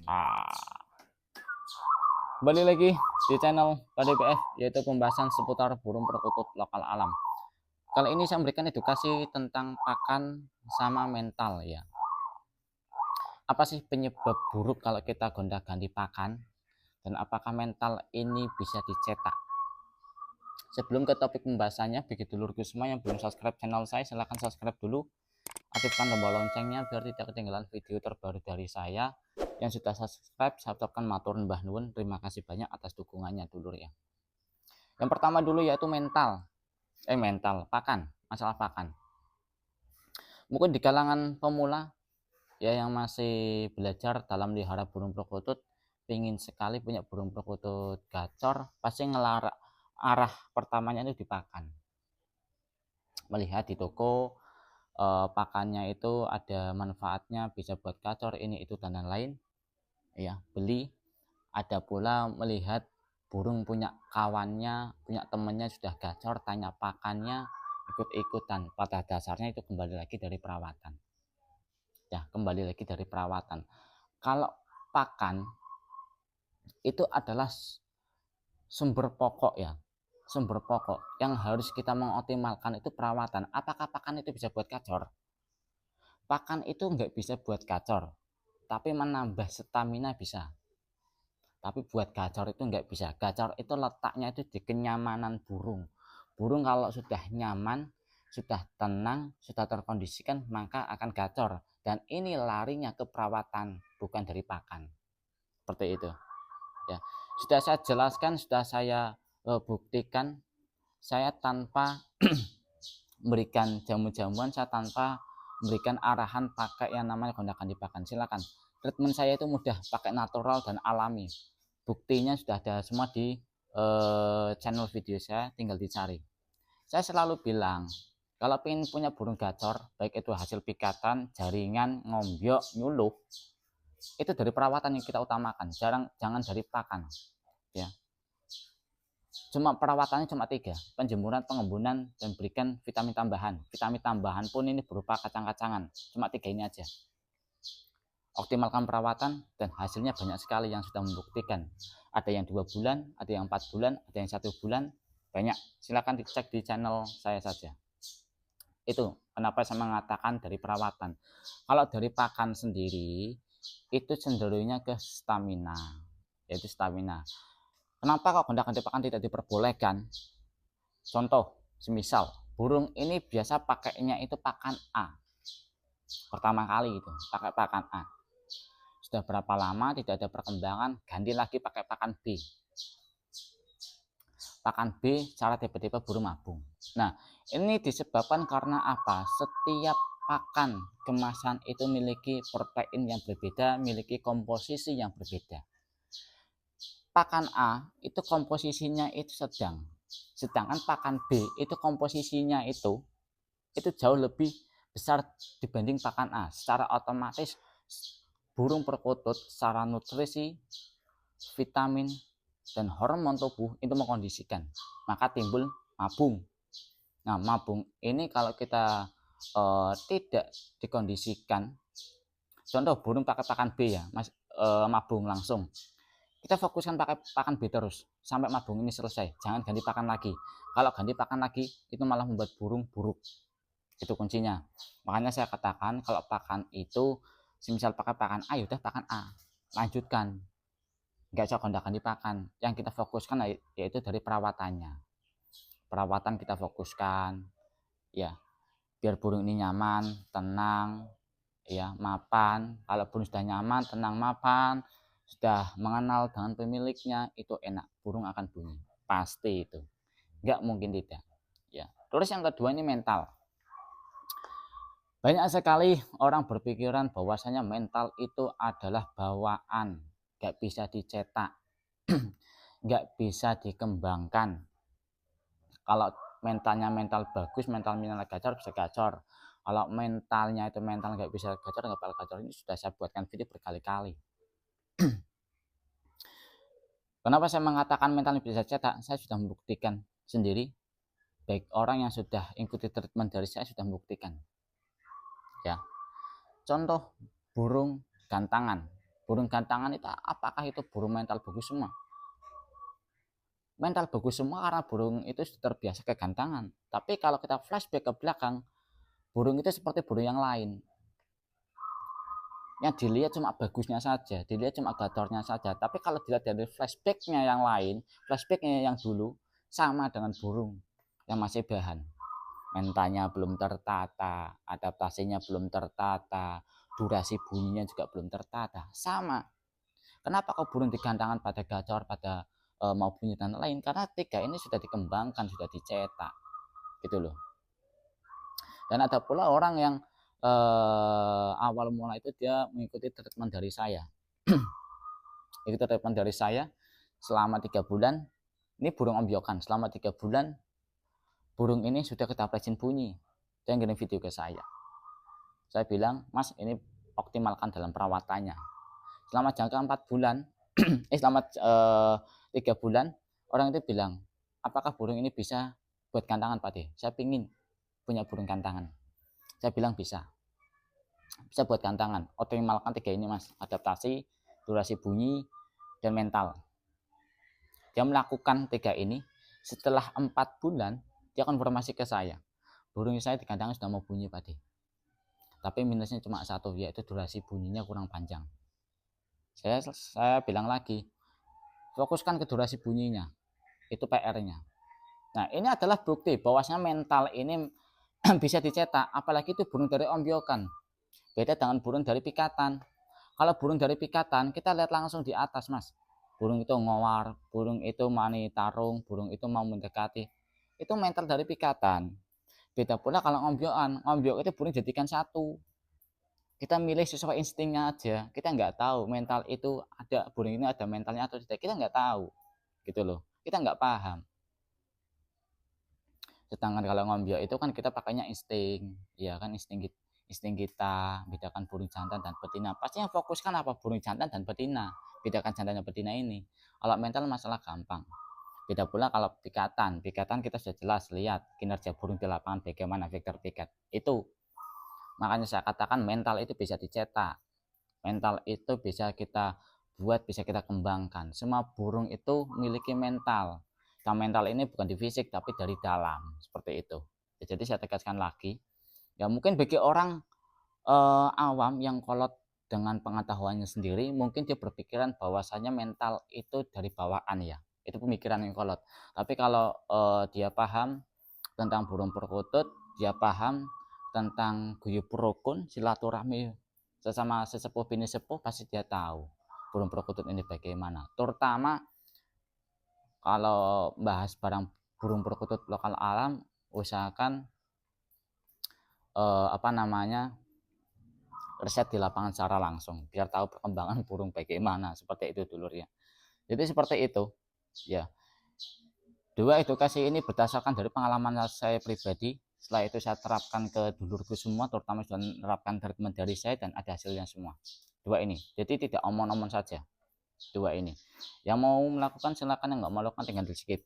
Ah, Kembali lagi di channel KDPF, yaitu pembahasan seputar burung perkutut lokal alam. Kali ini saya memberikan edukasi tentang pakan sama mental ya. Apa sih penyebab buruk kalau kita gonta-ganti pakan, dan apakah mental ini bisa dicetak? Sebelum ke topik pembahasannya, bagi dulurku semua yang belum subscribe channel saya, silahkan subscribe dulu. Aktifkan tombol loncengnya biar tidak ketinggalan video terbaru dari saya. Yang sudah subscribe, saya ucapkan matur mbah nuwun, terima kasih banyak atas dukungannya dulur ya. Yang pertama dulu yaitu pakan, masalah pakan. Mungkin di kalangan pemula ya yang masih belajar dalam melihara burung perkutut, ingin sekali punya burung perkutut gacor, pasti ngelarang arah pertamanya itu di pakan. Melihat di toko pakannya itu ada manfaatnya, bisa buat gacor ini itu dan lain-lain ya, beli. Ada pula melihat burung punya kawannya, punya temennya sudah gacor, tanya pakannya, ikut-ikutan. Pada dasarnya itu kembali lagi dari perawatan ya, kembali lagi dari perawatan. Kalau pakan itu adalah sumber pokok ya, sumber pokok yang harus kita mengoptimalkan itu perawatan. Apakah pakan itu bisa buat gacor? Pakan itu nggak bisa buat gacor, tapi menambah stamina bisa. Tapi buat gacor itu nggak bisa. Gacor itu letaknya itu di kenyamanan burung. Burung kalau sudah nyaman, sudah tenang, sudah terkondisikan, maka akan gacor. Dan ini larinya ke perawatan, bukan dari pakan. Seperti itu. Ya, sudah saya jelaskan, sudah saya buktikan. Saya tanpa memberikan jamu-jamuan, saya tanpa memberikan arahan pakai yang namanya gonta-ganti pakan. Silakan. Treatment saya itu mudah, pakai natural dan alami. Buktinya sudah ada semua di channel video saya, tinggal dicari. Saya selalu bilang, kalau ingin punya burung gacor, baik itu hasil pikatan, jaringan, ngombyok, nyuluh, itu dari perawatan yang kita utamakan, jangan dari pakan ya. Cuma perawatannya cuma 3, penjemuran, pengembunan, dan berikan vitamin tambahan. Vitamin tambahan pun ini berupa kacang-kacangan, cuma 3 ini aja. Optimalkan perawatan dan hasilnya banyak sekali yang sudah membuktikan. Ada yang 2 bulan, ada yang 4 bulan, ada yang 1 bulan, banyak. Silakan dicek di channel saya saja. Itu kenapa saya mengatakan dari perawatan. Kalau dari pakan sendiri itu cenderungnya ke stamina, yaitu stamina. Kenapa kok gonta-ganti pakan tidak diperbolehkan? Contoh, semisal burung ini biasa pakainya itu pakan A. Pertama kali itu pakai pakan A. Sudah berapa lama tidak ada perkembangan, ganti lagi pakai pakan B. Pakan B cara tiba-tiba burung mabung. Nah, ini disebabkan karena apa? Setiap pakan kemasan itu memiliki protein yang berbeda, memiliki komposisi yang berbeda. Pakan A itu komposisinya itu sedang, sedangkan pakan B itu komposisinya itu jauh lebih besar dibanding pakan A. Secara otomatis burung perkutut secara nutrisi, vitamin, dan hormon tubuh itu mengkondisikan, maka timbul mabung. Nah, mabung ini kalau kita tidak dikondisikan, contoh burung pakai pakan B ya, mabung langsung. Kita fokuskan pakai pakan B terus sampai mabung ini selesai, jangan ganti pakan lagi. Kalau ganti pakan lagi itu malah membuat burung buruk. Itu kuncinya. Makanya saya katakan kalau pakan itu semisal pakai pakan A, ya udah pakan A, lanjutkan, nggak usah gonta-ganti pakan. Yang kita fokuskan yaitu dari perawatannya. Perawatan kita fokuskan ya, biar burung ini nyaman, tenang ya, mapan. Kalau burung sudah nyaman, tenang, mapan, sudah mengenal dengan pemiliknya, itu enak, burung akan bunyi pasti, itu nggak mungkin tidak ya. Terus yang kedua ini mental. Banyak sekali orang berpikiran bahwasanya mental itu adalah bawaan, nggak bisa dicetak, nggak bisa dikembangkan. Kalau mentalnya mental bagus, mental gacor, bisa gacor. Kalau mentalnya itu mental nggak bisa gacor, nggak bakal gacor. Ini sudah saya buatkan video berkali-kali. Kenapa saya mengatakan mental bisa cetak? Saya sudah membuktikan sendiri. Baik orang yang sudah ikuti treatment dari saya sudah membuktikan. Ya, contoh burung gantangan. burung gantangan itu apakah itu burung mental bagus semua? Mental bagus semua karena burung itu sudah terbiasa kegantangan. Tapi kalau kita flashback ke belakang, burung itu seperti burung yang lain. Yang dilihat cuma bagusnya saja, dilihat cuma gatornya saja. Tapi kalau dilihat dari flashbacknya yang lain, flashbacknya yang dulu, sama dengan burung yang masih bahan. Mentalnya belum tertata, adaptasinya belum tertata, durasi bunyinya juga belum tertata. Sama. Kenapa kau burung digantangan pada gacor, pada mau bunyi dan lain? Karena tiga ini sudah dikembangkan, sudah dicetak, gitu loh. Dan ada pula orang yang awal mula itu dia mengikuti treatment dari saya. Itu treatment dari saya selama 3 bulan. Ini burung ombyokan. Selama 3 bulan burung ini sudah kita pelajin bunyi. Dia ngirim video ke saya. Saya bilang, Mas, ini optimalkan dalam perawatannya. Selama jangka 4 bulan, selama 3 bulan, orang itu bilang, apakah burung ini bisa buat gantangan, Pak De? Saya pingin punya burung gantangan. Saya bilang bisa buat gantangan. Optimalkan 3 ini, Mas. Adaptasi, durasi bunyi, dan mental. Dia melakukan 3 ini. Setelah 4 bulan, dia konfirmasi ke saya. Burung saya di gantangan sudah mau bunyi, Pak De. Tapi minusnya cuma satu, yaitu durasi bunyinya kurang panjang. Saya bilang lagi, fokuskan ke durasi bunyinya. Itu PR-nya. Nah, ini adalah bukti bahwasanya mental ini bisa dicetak, apalagi itu burung dari ombyokan. Beda dengan burung dari pikatan. Kalau burung dari pikatan, kita lihat langsung di atas, Mas. Burung itu ngowar, burung itu mani tarung, burung itu mau mendekati. Itu mental dari pikatan. Beda pula kalau ngombyokan. Ngombyok itu burung jadikan satu. Kita milih sesuai instingnya aja. Kita nggak tahu mental itu ada, burung ini ada mentalnya atau tidak. Kita nggak tahu. Gitu loh. Kita nggak paham. Sedangkan kalau ngombyok itu kan kita pakainya insting. Ya kan insting kita, bedakan burung jantan dan betina. Pasti yang fokuskan apa? Burung jantan dan betina. Bedakan jantan dan betina ini. Kalau mental masalah gampang. Beda pula kalau pikatan. Pikatan kita sudah jelas lihat kinerja burung di lapangan bagaimana vektor pikat. Itu. Makanya saya katakan mental itu bisa dicetak. Mental itu bisa kita buat, bisa kita kembangkan. Semua burung itu memiliki mental. Yang mental ini bukan di fisik tapi dari dalam. Seperti itu. Jadi saya tegaskan lagi. Ya mungkin bagi orang awam yang kolot dengan pengetahuannya sendiri, mungkin dia berpikiran bahwasanya mental itu dari bawaan ya. Itu pemikiran yang kolot. Tapi kalau dia paham tentang burung perkutut, dia paham tentang guyub rukun, silaturahmi sesama sesepuh bini sepuh, pasti dia tahu burung perkutut ini bagaimana. Terutama kalau bahas barang burung perkutut lokal alam, usahakan riset di lapangan secara langsung biar tahu perkembangan burung bagaimana, seperti itu dulur ya. Jadi seperti itu ya. 2 edukasi ini berdasarkan dari pengalaman saya pribadi. Setelah itu saya terapkan ke dulurku semua, terutama sudah menerapkan treatment dari saya dan ada hasilnya semua. 2 ini. Jadi tidak omong-omong saja. 2 ini. Yang mau melakukan silakan, yang nggak mau melakukan tinggal di skip.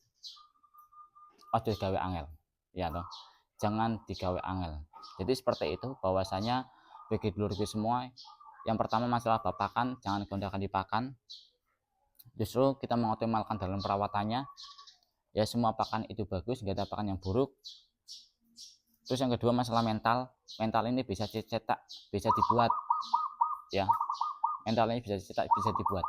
Ojo gawe angel. Ya toh. Jangan digawe angel. Jadi seperti itu bahwasanya bagi dulurku semua, yang pertama masalah bapakan, jangan gondakan di pakan. Justru kita mengoptimalkan dalam perawatannya. Ya semua pakan itu bagus, nggak ada pakan yang buruk. Terus yang kedua masalah mental. Mental ini bisa dicetak, bisa dibuat. Ya, mental ini bisa dicetak, bisa dibuat.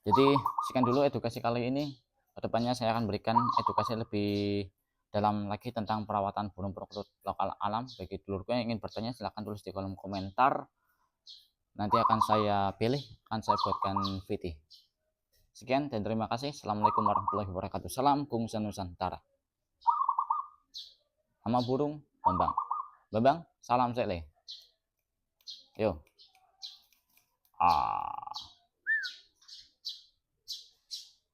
Jadi sekian dulu edukasi kali ini. Kedepannya saya akan berikan edukasi lebih dalam lagi tentang perawatan burung perkutut lokal alam. Bagi dulurku yang ingin bertanya, silahkan tulis di kolom komentar. Nanti akan saya pilih, akan saya buatkan VT. Sekian dan terima kasih. Assalamualaikum warahmatullahi wabarakatuh. Salam Bungsa Nusantara. Nama burung Bambang. Bambang, salam sele. Yo.